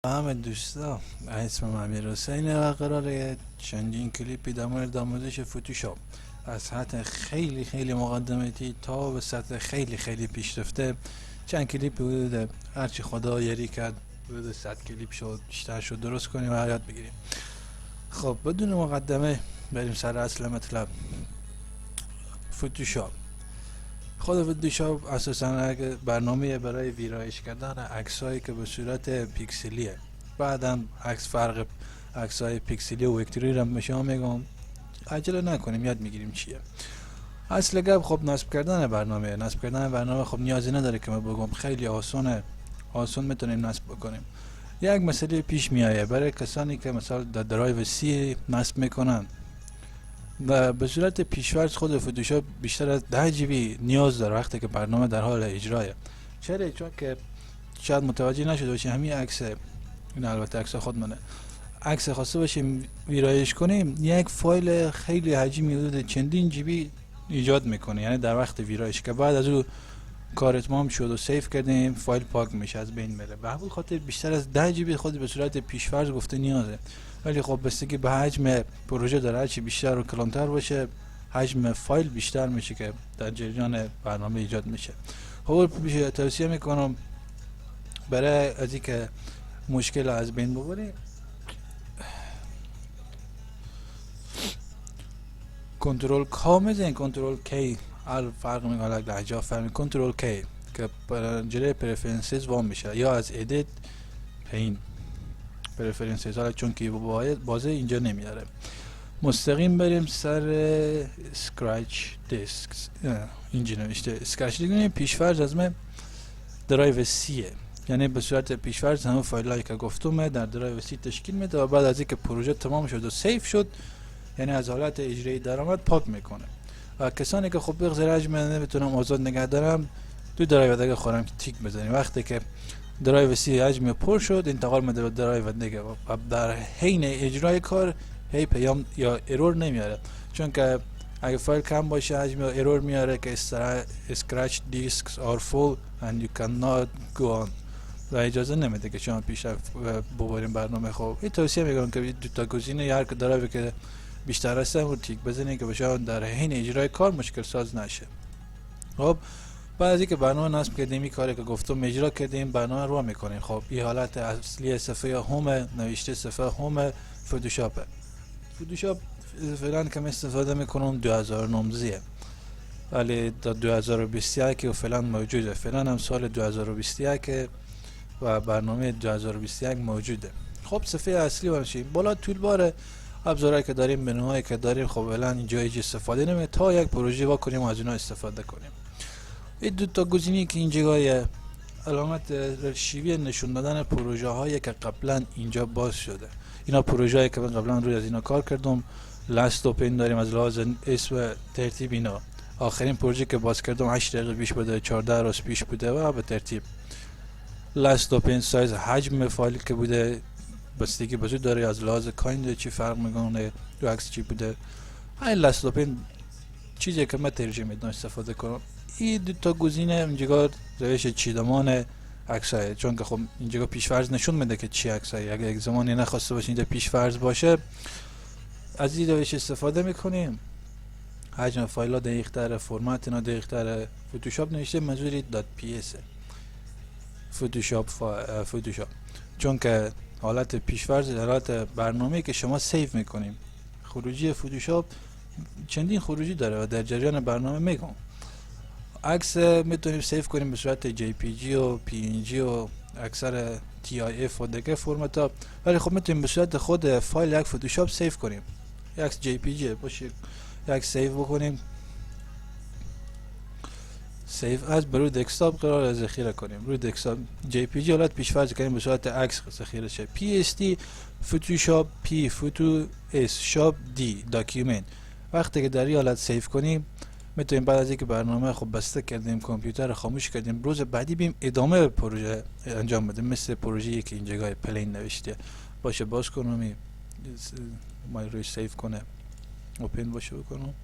سلام دوستا، اسمم امیر حسینه و قراره چندین کلیپی در مورد آموزش فتوشاپ از سطح خیلی خیلی مقدماتی تا به سطح خیلی خیلی پیشرفته. چند کلیپ حدود هرچی خدا یاری کرد حدود 100 کلیپ شد بیشتر شد درست کنیم و یاد بگیریم. خب بدون مقدمه بریم سر اصل مطلب. فتوشاپ، خود فتوشاپ اساسا برنامه برای ویرایش کردن عکسایی که به صورت پیکسلیه. بعدا فرق عکسای پیکسلی و وکتوری رو به شما میگم، عجله نکنیم یاد میگیریم چیه. اصل گپ خب نصب کردن برنامه خب نیازی نداره که من بگم، خیلی آسون میتونیم نصب بکنیم. یک مسئله پیش میایه برای کسانی که مثلا در درایو سی نصب میکنن و به صورت پیش‌فرض خود فتوشاپ بیشتر از 10 جیبی نیاز داره وقتی که برنامه در حال اجرایه. چرا؟ چون که شاید متوجه نشده باشی همین عکس، این البته عکس خودمونه، عکس خواسته باشیم ویرایش کنیم یک فایل خیلی حجمی حدود چندین جیبی ایجاد میکنه، یعنی در وقت ویرایش که بعد از او کار اتمام شد و سیف کردیم فایل پاک میشه از بین میره. به همین خاطر بیشتر از 10 جیبی خود به صورت پیش‌فرض گفته نیازه، ولی خب بستگی به حجم پروژه داره، هرچی بیشتر و کلانتر باشه حجم فایل بیشتر میشه که در جریان برنامه ایجاد میشه. خب توصیه میکنم برای از اینکه مشکل از بین ببری کنترل کا میزنین، کنترل کی فرق میکنه لحجه فهمی، کنترل کی که پنجره پرفرنسز وام میشه یا از ادیت پین پرفرنسز، حالا چون که بازه اینجا نمیاره. مستقیم بریم سر اسکرچ دیسک. اینجا نوشته اسکرچ دیسک پیش‌فرض از من درایو سیه، یعنی به صورت پیش‌فرض همون فایلایی که گفتم در درایو سی تشکیل میده و بعد از اینکه پروژه تمام شد و سیف شد، یعنی از حالت اجرایی درآمد پاک میکنه. و کسانی که خب بغیر حجم نمیتونم آزاد نگه دارم دو درایو دیگه خورم که تیک بزنیم. وقتی که درایو سی حجم پر شد انتقال میده به درایو دیگه و در حین اجرای کار هی پیام یا ایرور نمیاره، چون که اگه فایل کم باشه حجم ایرور میاره که scratch disks are full and you cannot go on و اجازه نمیده که شما پیشرفت ببریم برنامه. خب این توصیه میکنم که دو تا گزینه هر درایو که بیشتر هستن رو تیک بزنید که بشه در حین اجرای کار مشکل ساز نشه. خب بعد از اینکه برنامه نصب کردیم این کاری که گفتم اجرا کردیم برنامه رو میکنیم. خب این حالت اصلی صفحه هوم، نوشته صفحه هوم فتوشاپ. فتوشاپ فعلا که استفاده میکنم 2019 ولی تا 2021 و فعلا موجوده، فعلا هم سال 2021 و برنامه 2021 موجوده. خب صفحه اصلی باشیم بالا تولبار ابزارهایی که داریم، منوهایی که داریم، خب الان اینجا هیچ استفاده نمیشه تا یک پروژه وا کنیم و از اونها استفاده کنیم. این دو تا گزینه‌ای که اینجا علامت ارشیوی نشون دادن پروژه هایی که قبلا اینجا باز شده، اینا پروژه هایی که من قبلا روی از اینا کار کردم. لاست اوپن داریم از لحاظ اسم ترتیب اینا، آخرین پروژه که باز کردم 8 دقیقه پیش بوده، 14 روز پیش بوده و به ترتیب. لاست اوپن سایز حجم فایلی که بوده بستگی بزرگ داره، از لحاظ کایند چی فرق میکنه، دو عکس چی بوده. این لاست اوپن چیزی که من ترجیح میدم استفاده کنم. این دو تا گزینه اینجا روش چیدمان عکسای، چون که خب اینجا پیش‌فرض نشون میده که چی عکسایی، اگه یک زمانی نخواسته باشین اینجا پیش‌فرض باشه از این روش استفاده میکنیم. حجم فایل ها دقیق تره، فرمت اینا دقیق تره. فتوشاپ نوشته منظوری .ps فتوشاپ چون که حالت پیش‌فرض حالت برنامه‌ای که شما سیو میکنیم. خروجی فتوشاپ چندین خروجی داره و در جریان برنامه میگم. عکس میتونیم سیو کنیم به صورت جی پی جی و پی ان جی و اکثر تی آی اف و دیگه فرمت ها، ولی خب میتونیم به صورت خود فایل یک فتوشاپ سیو کنیم. یک جی پی جی باشه یک سیو بکنیم، سیو از برای دسکتاپ قرار ذخیره کنیم. روی دسکتاپ جی پی جی حالت پیش‌فرض کنیم به صورت عکس ذخیره شه. پی اس تی فتوشاپ، پی فوتو اس شاپ دی داکیومنت. وقتی که در این حالت سیو کنیم میتونیم بعد از اینکه برنامه خب بسته کردیم، کامپیوتر خاموش کردیم، روز بعدی بیم ادامه پروژه انجام بدیم. مثل پروژه‌ای که اینجا پلین نوشته باشه باز کنم ما روی سیو کنه اوپن باشه بکنم.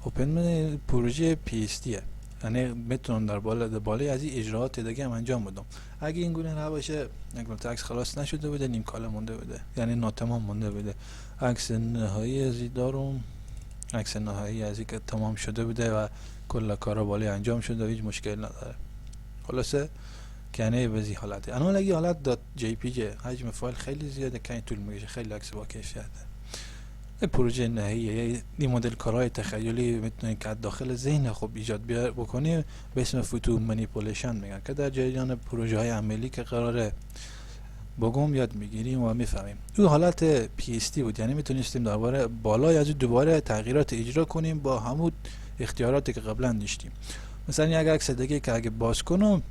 اوپن من پروژه پی اس تیه یعنی میتونم در بالای از این اجراعات دیگه هم انجام بدم. اگه این گونه نباشه، اگه عکس خلاص نشده بوده، نیم کاله مونده بوده، یعنی ناتمام مونده بوده، عکس نهایی از این دارم، عکس نهایی از این که تمام شده بوده و کل کارا بالای انجام شده و هیچ مشکل نداره. خلاصه که یعنی به این حالته. انا لگی حالت دات جی پی جی حجم فایل خیلی زیاده، کمی طول میکشه، خیلی عکس با کیفیته. این پروژه نهاییه. این مدل کارهای تخیلی میتونید که داخل ذهن خوب ایجاد بکنیم، به اسم فوتو مانیپولیشن میگن، که در جریان پروژه های عملی که قراره بگم یاد میگیریم و میفهمیم. اون حالت پی اس تی بود، یعنی میتونستیم درباره بالای از دوباره تغییرات اجرا کنیم با همون اختیاراتی که قبلا داشتیم. مثلا یک عکس دیگه که اگه باز کنم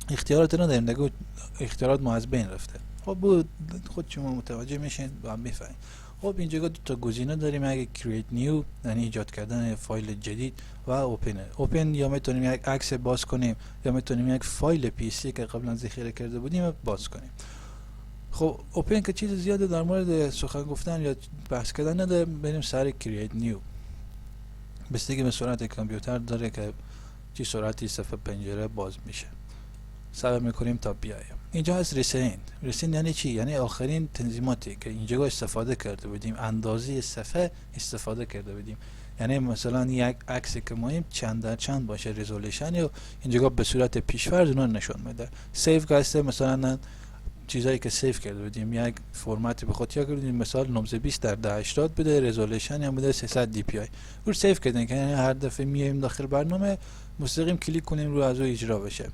اختیارات نداریم دیگه، اختیارات ما از بین رفته. خب بود خود شما متوجه میشین و میفهمید. خب اینجا دو تا گزینه داریم، اگه create new یعنی ایجاد کردن فایل جدید و اوپن یا میتونیم یک عکس باز کنیم یا میتونیم یک فایل پی سی که قبلا ذخیره کرده بودیم باز کنیم. خب اوپن که چیز زیاده در مورد سخن گفتن یا بحث کردن نداره، بریم سر create new. بستگی به سرعت کامپیوتر داره که چه سرعتی صفحه پنجره باز میشه. صبر میکنیم تا بیایم. اینجا هست ریسند یعنی چی؟ یعنی آخرین تنظیماتی که اینجا استفاده کرده بودیم، اندازه صفحه استفاده کرده بودیم. یعنی مثلا یک عکسی که مایم چند در چند باشه، رزولوشن یا اینجا به صورت پیش‌فرض اون نشون میده. سیو گاسته مثلا چیزایی که سیو کرده بودیم، یک فرمتی به خود یا کردیم، مثلا 920 در 1080 بوده، رزولوشن هم بوده 300 دی پی آی. رو سیو کردن که یعنی هر دفعه میایم داخل برنامه مستقیم کلیک کنیم رو از او اجرا بشه.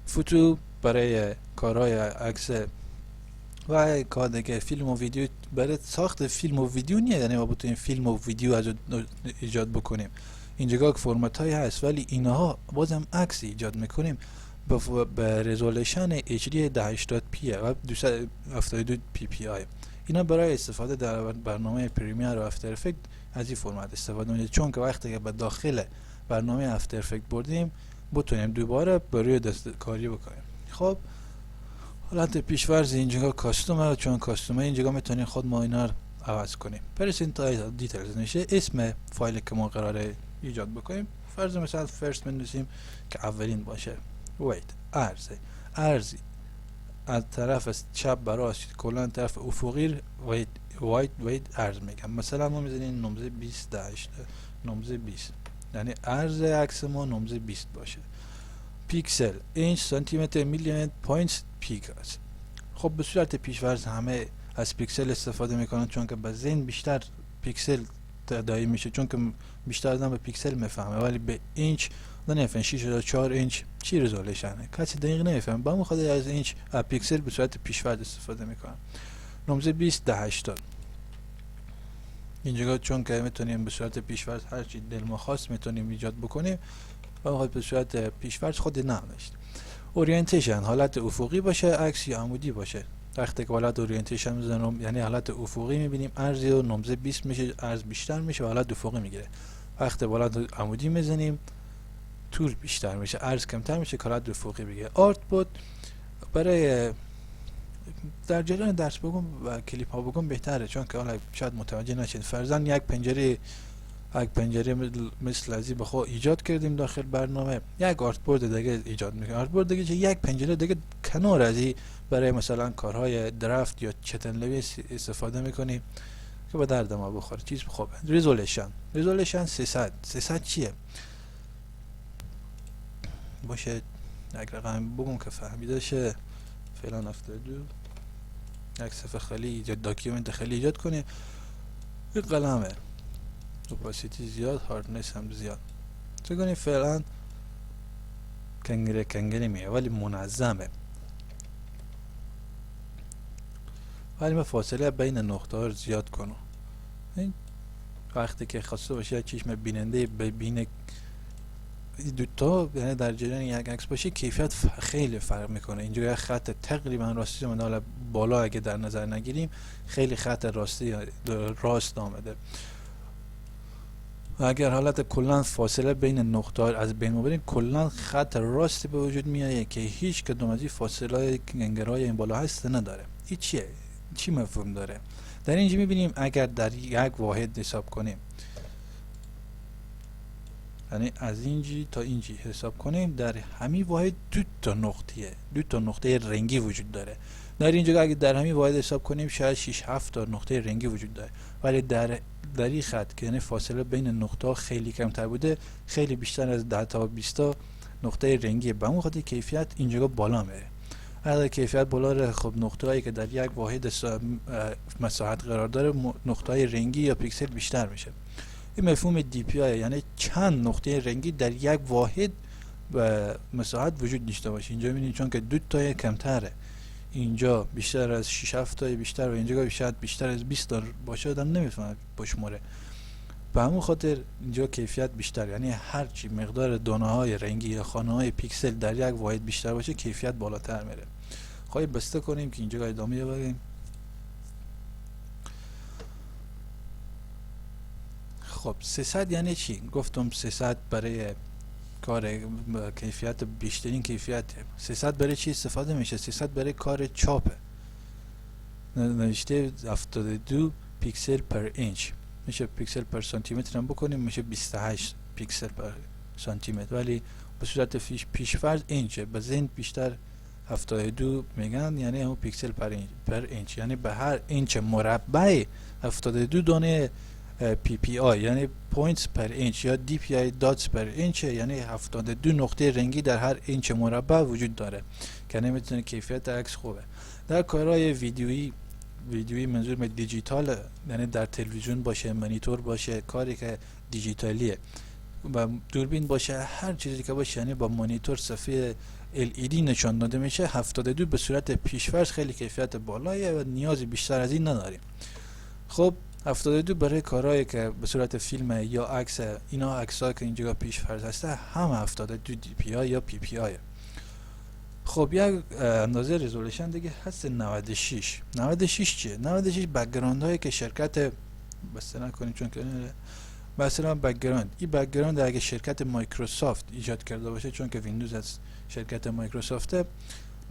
فوتو برای کارهای عکس و کار دیگه، فیلم و ویدیو برای ساخت فیلم و ویدیو نیه، یعنی ما بتونیم فیلم و ویدیو از ایجاد بکنیم. اینجا فرمت های هست ولی اینها بازم عکس ایجاد میکنیم به رزولوشن HD 1080p و 272 ppi. اینا برای استفاده در برنامه پریمیر و افتر افکت از این فرمت استفاده میشه، چون که وقتی که به داخل برنامه افتر افکت بردیم بتونیم دوباره برای دستکاری بکنیم. خب حالت پیش‌فرض اینجا کاستومه، چون کاستومه اینجا میتونیم خود ما اینا رو عوض کنیم. پرسنتایز دیتیلز نشه، اسم فایلی که ما قراره ایجاد بکنیم، فرض مثلا فرست بنویسیم که اولین باشه. ویت ارزی از طرف چپ براش کلا طرف افقی ویت ارز میگم. مثلا ما میزنیم نمره 20 داشت، نمره 20 یعنی ارز عکس ما نمره 20 باشه. پیکسل اینچ سانتی متر میلیمتر پوینت پیک است. خب به صورت پیش‌فرض همه از پیکسل استفاده میکنن، چون که به ذهن بیشتر پیکسل تداعی میشه، چون که بیشتر آدم به پیکسل میفهمه، ولی به اینچ نمیفهمه. 6.4 اینچ چی رزولوشنه کسی دقیق نمیفهمه، با خود از اینچ از پیکسل به صورت پیش‌فرض استفاده میکنن. نمره 20 1080 اینجا چون که میتونیم به صورت پیش‌فرض هر چی دل ما خواست میتونیم ایجاد بکنیم و خود به صورت پیش‌فرض خود ننوشت. اورینتیشن حالت افقی باشه، عکس یا عمودی باشه. وقتی که حالت اورینتیشن میزنم یعنی حالت افقی میبینیم ارز رو نمره 20 میشه، ارز بیشتر میشه و حالت افقی میگیره. وقتی حالت عمودی میزنیم طول بیشتر میشه، ارز کمتر میشه، حالت افقی میگیره. آرت بود برای در جریان درس بگم و کلیپ ها بگم بهتره، چون که حالا شاید متوجه نشید. فرضاً یک پنجره مثل ازی به خود ایجاد کردیم داخل برنامه، یک آرت بورد دیگه ایجاد میکنیم. آرت بورد دیگه یک پنجره دیگه کنار ازی برای مثلا کارهای درافت یا چتنلوی استفاده میکنیم که به درد ما بخوره. چیز خوبه. رزولوشن 300 چیه باشه؟ یک رقم بگم که فهمیده شه. فعلا 72 یک صفحه خالی ایجاد، داکیومنت خالی ایجاد کنیم. این قلمه اوپاسیتی زیاد، هاردنس هم زیاد. چه کنیم فعلا کنگره میه ولی منظمه، ولی من فاصله بین نقطه ها رو زیاد کنم. این وقتی که خواسته باشه چشم بیننده ببینه دوتا، یعنی در جریان یک عکس باشه کیفیت خیلی فرق میکنه. اینجا یک خط تقریبا راستی من بالا اگه در نظر نگیریم خیلی خط راستی راست آمده و اگر حالت کلا فاصله بین نقطه از بین ببریم کلا خط راستی به وجود میاد که هیچ کدوم از این فاصله گنگرهای این بالا هست نداره. این چیه؟ چی مفهوم داره؟ در اینجا میبینیم اگر در یک واحد حساب کنیم یعنی از اینجی تا اینجی حساب کنیم، در همین واحد دو تا نقطه رنگی وجود داره. در اینجا اگه در همین واحد حساب کنیم شاید 6 7 تا نقطه رنگی وجود داره، ولی در این خط که یعنی فاصله بین نقطه خیلی کمتر بوده، خیلی بیشتر از 10 تا 20 تا نقطه رنگی، به اون خاطر کیفیت اینجا بالا میره. اگر کیفیت بالا ره، خب نقطه هایی که در یک واحد مساحت قرار داره نقطه های رنگی یا پیکسل بیشتر میشه. این مفهوم DPI، یعنی چند نقطه رنگی در یک واحد و مساحت وجود داشته باشه. اینجا میبینید چون که 2 تا کمتره، اینجا بیشتر از 6 7 تا بیشتر و اینجا شاید بیشتر از 20 تا باشه، آدم نمیتونه بشمره. به همون خاطر اینجا کیفیت بیشتر، یعنی هرچی مقدار دانه های رنگی یا خانه های پیکسل در یک واحد بیشتر باشه کیفیت بالاتر میره. خواهی بسته کنیم که اینجا ادامه بگیم. خب 300 یعنی چی؟ گفتم 300 برای کار کیفیت بیشترین کیفیت. 300 برای چی استفاده میشه؟ 300 برای کار چاپه. نوشته 72 پیکسل پر اینچ، میشه پیکسل پر سانتی متر هم بکنیم، میشه 28 پیکسل پر سانتی متر، ولی به صورت پیشفرض اینچه. به ذهن بیشتر 72 میگن، یعنی همون پیکسل پر اینچ، یعنی به هر اینچ مربع 72 دانه PPI یعنی پوینتس پر اینچ یا DPI داتس پر اینچ، یعنی 72 نقطه رنگی در هر اینچ مربع وجود داره که نمیتونه کیفیت عکس خوبه. در کارهای ویدیویی منظور به دیجیتال، یعنی در تلویزیون باشه، مانیتور باشه، کاری که دیجیتالیه و دوربین باشه، هر چیزی که باشه، یعنی با مانیتور صفحه LED نشان داده میشه. 72 به صورت پیشفرض خیلی کیفیت بالاییه و نیازی بیشتر از این نداریم. خب 72 برای کارهایی که به صورت فیلم یا عکس، اینا عکس‌ها که اینجا پیشفرض هسته، هم 72 DPI یا PPI. خب یک اندازه رزولوشن دیگه هست 96. 96 چیه؟ 96 بک‌گراند هایی که شرکت بسته نکنیم چون که مثلا بک‌گراند، این بک‌گراند اگه شرکت مایکروسافت ایجاد کرده باشه، چون که ویندوز از شرکت مایکروسافت،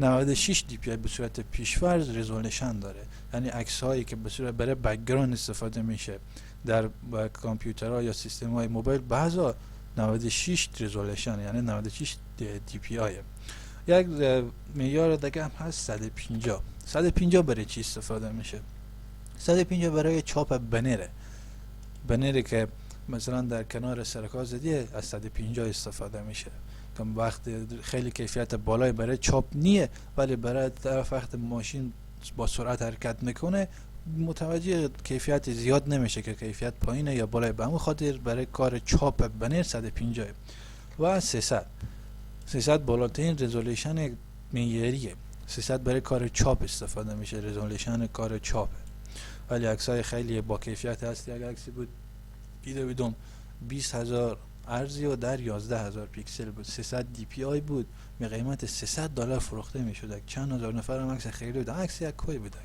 96 DPI به صورت پیشفرض رزولوشن داره. یعنی عکس هایی که به صورت برای بک‌گراند استفاده میشه در کامپیوترها یا سیستم های موبایل، بعضا 96 رزولوشن یعنی 96 DPI. یک معیار دیگه هم هست 150. 150 برای چی استفاده میشه؟ 150 برای چاپ بنره که مثلا در کنار سرکار زدیه، از 150 استفاده میشه که وقت خیلی کیفیت بالای برای چاپ نیه، ولی برای طرف وقت ماشین با سرعت حرکت میکنه متوجه کیفیت زیاد نمیشه که کیفیت پایینه یا بالای. به همون خاطر برای کار چاپ بنر 150 و 300 بالاترین رزولوشن معیاریه. 300 برای کار چاپ استفاده میشه، رزولوشن کار چاپه. ولی عکسای خیلی با کیفیت هست. یک عکسی بود دیده بودم 20000 ارزی و در 11000 پیکسل بود، 300 DPI بود، به قیمت $300 فروخته میشد. چند هزار نفر هم عکس خیلی بود. عکس یک کوی بود،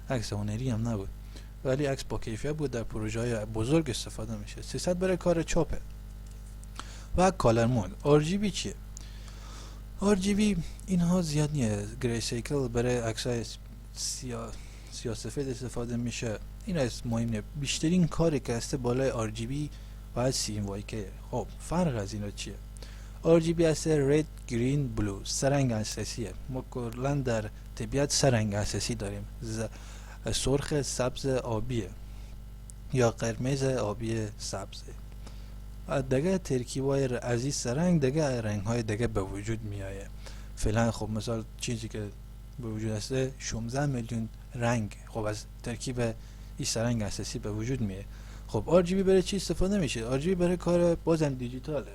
عکس هنری هم نبود، ولی عکس با کیفیت بود، در پروژه های بزرگ استفاده میشه. 300 برای کار چاپه. و کالر مود. RGB چیه؟ RGB اینها زیاد نیه. گری سیکل برای عکسای سیاه سفید استفاده میشه. این از مهم نیه. بیشترین کاری که هسته بالای RGB و CMYK. خب فرق از اینا چیه؟ RGB هسته رد، گرین، بلو، سرنگ اساسیه. ما کلا در طبیعت سرنگ اساسی داریم، سرخ، سبز، آبیه یا قرمز، آبی، سبزه. دیگه ترکیبای عزیز سرنگ دیگه رنگ های دیگه به وجود میایه. فعلا خب مثال چیزی که به وجود هسته 16 میلیون رنگ خب از ترکیب این سرنگ اساسی به وجود میایه. خب RGB برای چی استفاده میشه؟ RGB برای کار بازم دیجیتاله.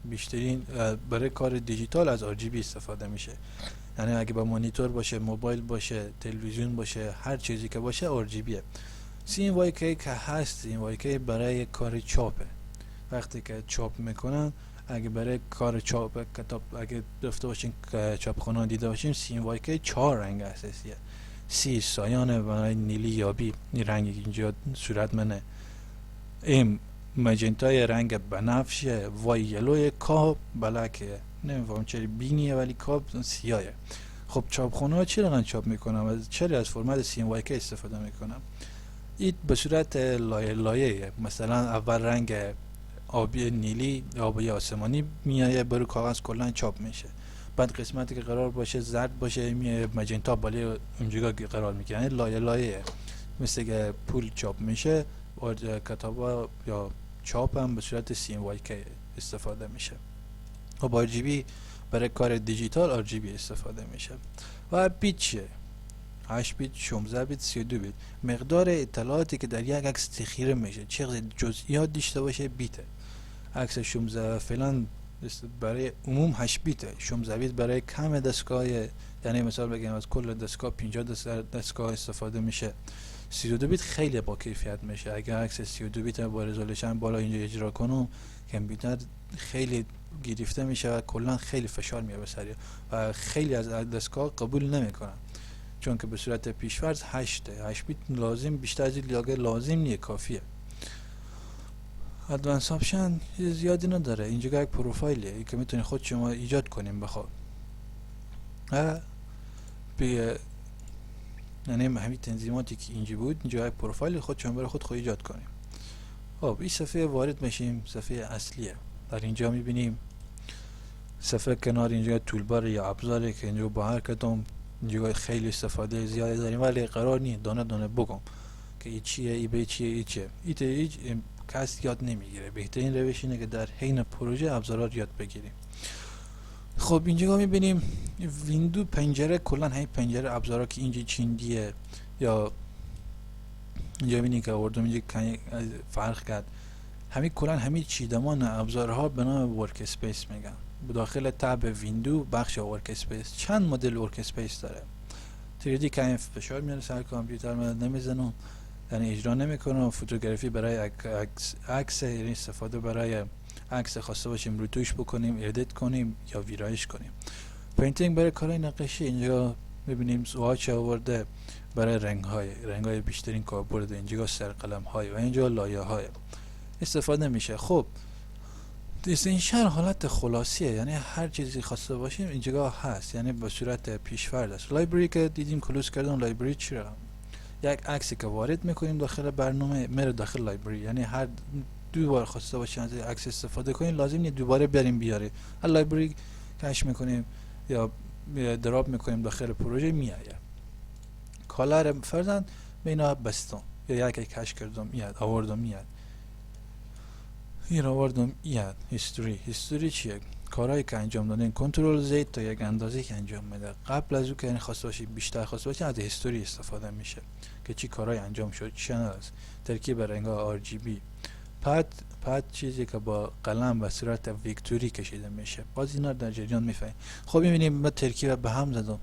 بیشترین برای کار دیجیتال از RGB استفاده میشه. یعنی اگه با مانیتور باشه، موبایل باشه، تلویزیون باشه، هر چیزی که باشه RGBه. CMYK که هست، CMYK برای کار چاپه. وقتی که چاپ میکنن، اگه برای کار چاپ کتاب اگه داشته باشین چاپخانه دیده باشین، CMYK 4 رنگ اساسیه. C سایانه و نیلی یابی، این رنگ اینجا صورت منه. M مجنتای رنگ بنفشه، و یلوی، کاب بلکه نمیفهم چرا بینیه ولی کاب سیاهه. خب چاپخانه ها چی رنگ چاپ میکنم؟ چرا از فرمت CMYK استفاده میکنم؟ این به صورت لایه لایه. مثلا اول رنگ آبی نیلی یا آبی آسمانی میایه برو کاغذ کلا چاپ میشه. بعد قسمتی که قرار باشه زرد باشه میایه مجنتا بالای اونجا قرار میگیره، یعنی لایه لایه مثل که پول چاپ میشه و کتابا یا چاپ هم به صورت CMYK استفاده میشه. و با RGB برای کار دیجیتال RGB استفاده میشه. و بیت چیه؟ 8 بیت، 16 بیت، 32 بیت. مقدار اطلاعاتی که در یک عکس ذخیره میشه چقدر جزئیات داشته باشه بیته. عکس 16 فعلا برای عموم 8 بیته، 16 بیت برای کم دستگاه، یعنی مثال بگم از کل دستگاه 50 دستگاه استفاده میشه. 32 بیت خیلی با کیفیت میشه. اگر عکس 32 بیت با رزولوشن بالا اینجا اجرا کنم کامپیوتر خیلی گرفته میشه و کلا خیلی فشار میاره به سریع و خیلی از دستگاه قبول نمیکنن، چون که به صورت پیش‌فرض 8 بیت لازم، بیشتر از این لازم نیه، کافیه. ادوانس آپشن زیادی نداره. اینجا یک پروفایلیه که میتونی خود شما ایجاد کنیم بخواد. یعنی همین تنظیماتی که اینجا بود اینجا یک پروفایل خود شما برای خود ایجاد کنیم. خب این صفحه وارد میشیم، صفحه اصلیه. در اینجا میبینیم صفحه کنار اینجا تولبار یا ابزاره که اینجا با هر کدوم اینجا خیلی استفاده زیادی داریم، ولی قرار نیست دانه دانه بگم که ای چیه، ای به چیه، ای چیه. هیچ کس یاد نمیگیره. بهترین روش اینه که در حین پروژه ابزارات یاد بگیریم. خب اینجا میبینیم ویندو پنجره، کلا همین پنجره ابزارا که اینجا چیندیه یا اینجا میبینید که آوردم اینجا فرق کرد. همین کلا همین چیدمان ابزارها به نام ورک اسپیس میگن. داخل تب ویندو بخش ورک اسپیس چند مدل ورک اسپیس داره. 3D که فشار میاره سر کامپیوتر، من نمیزنم یعنی اجرا نمیکنم. فوتوگرافی برای عکس، یعنی استفاده برای عکس خواسته باشیم روتوش بکنیم، ادیت کنیم یا ویرایش کنیم. پینتینگ برای کارهای نقاشی. اینجا میبینیم سواچ آورده برای رنگ‌های بیشترین کاربرد. اینجا سرقلم‌های و اینجا لایه‌های استفاده میشه. خب استنشال حالت خلاصیه، یعنی هر چیزی خواسته باشیم اینجا هست، یعنی به صورت پیش‌فرض است. لایبرری که دیدیم کلوز کردم، لایبرری چیه؟ یک عکسی که وارد میکنیم داخل برنامه میره داخل لایبرری، یعنی هر دو بار خواسته باشین از عکس استفاده کنین لازم نیست دوباره بریم بیاره. لایبرری کش میکنیم یا دراپ میکنیم داخل پروژه میآید. کالر فرضاً مینا بستم یا یک کش کردم میاد، آوردم میاد، این آوردم میاد. هیستوری چیه؟ کارهایی که انجام دادن. کنترل زد تا یک اندازه که انجام میده. قبل از اون که یعنی خواسته باشی بیشتر خواسته باشی از هیستوری استفاده میشه که چی کارهای انجام شد. چنلز، ترکیب رنگ‌ها RGB. پد چیزی که با قلم به صورت ویکتوری کشیده میشه. باز اینا در جریان میفهمیم. خب میبینیم من ترکیب به هم زدم،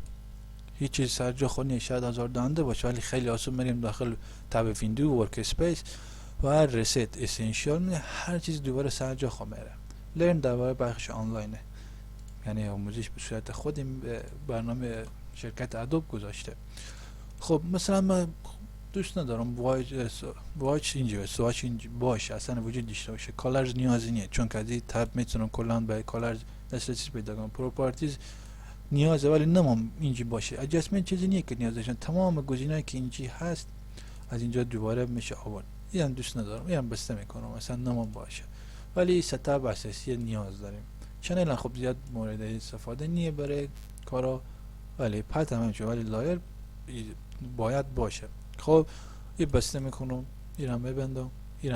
هیچ چیز سر جا خود نیست، شاید آزاردهنده باشه ولی خیلی آسون میریم داخل تب ویندو ورک اسپیس و ریست اسنشیال میده، هر چیز دوباره سر جا خود میره. لرن درباره بخش آنلاینه، یعنی آموزش به صورت خود برنامه شرکت ادوب گذاشته. خب مثلا من دوست ندارم واچ اینجا باشه، اصلا وجود داشته باشه. کالرز نیازی نیست، چون که از این تب میتونم کلا به کالرز دسترسی پیدا کنم. پروپرتیز نیازه ولی نمام اینجا باشه. ادجستمنت چیزی نیست که نیاز داشتن. تمام گزینه‌ای که اینجا هست از اینجا دوباره میشه آورد. اینم دوست ندارم، اینم بسته میکنم اصلا نمام باشه. ولی ستاپ اساسی نیاز داریم. چنل خب زیاد مورد استفاده نیه برای کارا، ولی پت هم همینجور، ولی لایر باید باشه. خب این بسته میکنم، اینم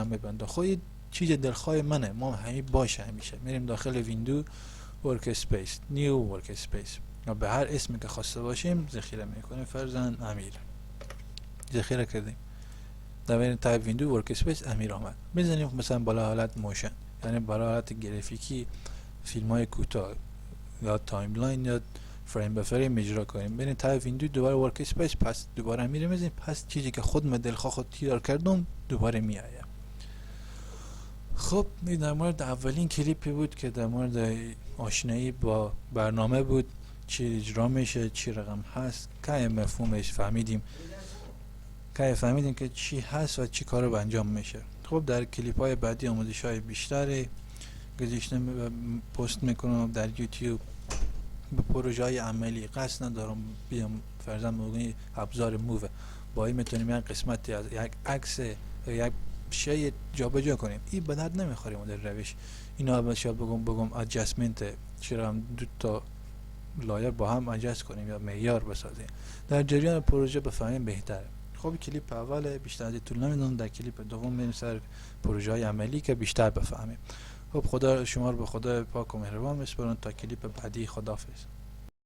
میبندم. خب این چیز دلخواه منه، ما همین باشه. همیشه میریم داخل ویندو ورک اسپیس، نیو ورک اسپیس، به هر اسمی که خواسته باشیم ذخیره میکنیم. فرضاً امیر ذخیره کردیم، در تایپ ویندو ورک اسپیس امیر آمد. میزنیم مثلا بالا حالت موشن، یعنی بالا حالت گرافیکی فیلم های کوتاه یا تایملاین یا فریم به فریم اجرا کنیم. بریم تایپ ویندو دوباره ورک اسپیس، پس دوباره امیر میزنیم، پس چیزی که خود دلخواه خود تیار کردم دوباره میآید. خب این در مورد اولین کلیپی بود که در مورد آشنایی با برنامه بود، چی اجرا میشه، چی رقم هست، که مفهومش فهمیدیم که چی هست و چی کار رو انجام میشه. خب در کلیپ های بعدی آموزش های بیشتری گذاشته پست میکنم در یوتیوب به پروژه های عملی. قصد ندارم بیام فرضاً موقعی ابزار موو با این میتونیم یک قسمتی از یک عکس یا یک شاید جابجا کنیم. این به درد نمیخوره مدل روش. اینا اول شاید بگم ادجستمنت، چرا هم دو تا لایر با هم ادجست کنیم یا معیار بسازیم. در جریان پروژه بفهمیم بهتره. خب کلیپ اول بیشتر از طول نمیدونم، در کلیپ دوم میریم سر پروژه های عملی که بیشتر بفهمیم. خب خدا شما رو به خدا پاک و مهربان میسپارم تا کلیپ بعدی. خداحافظ.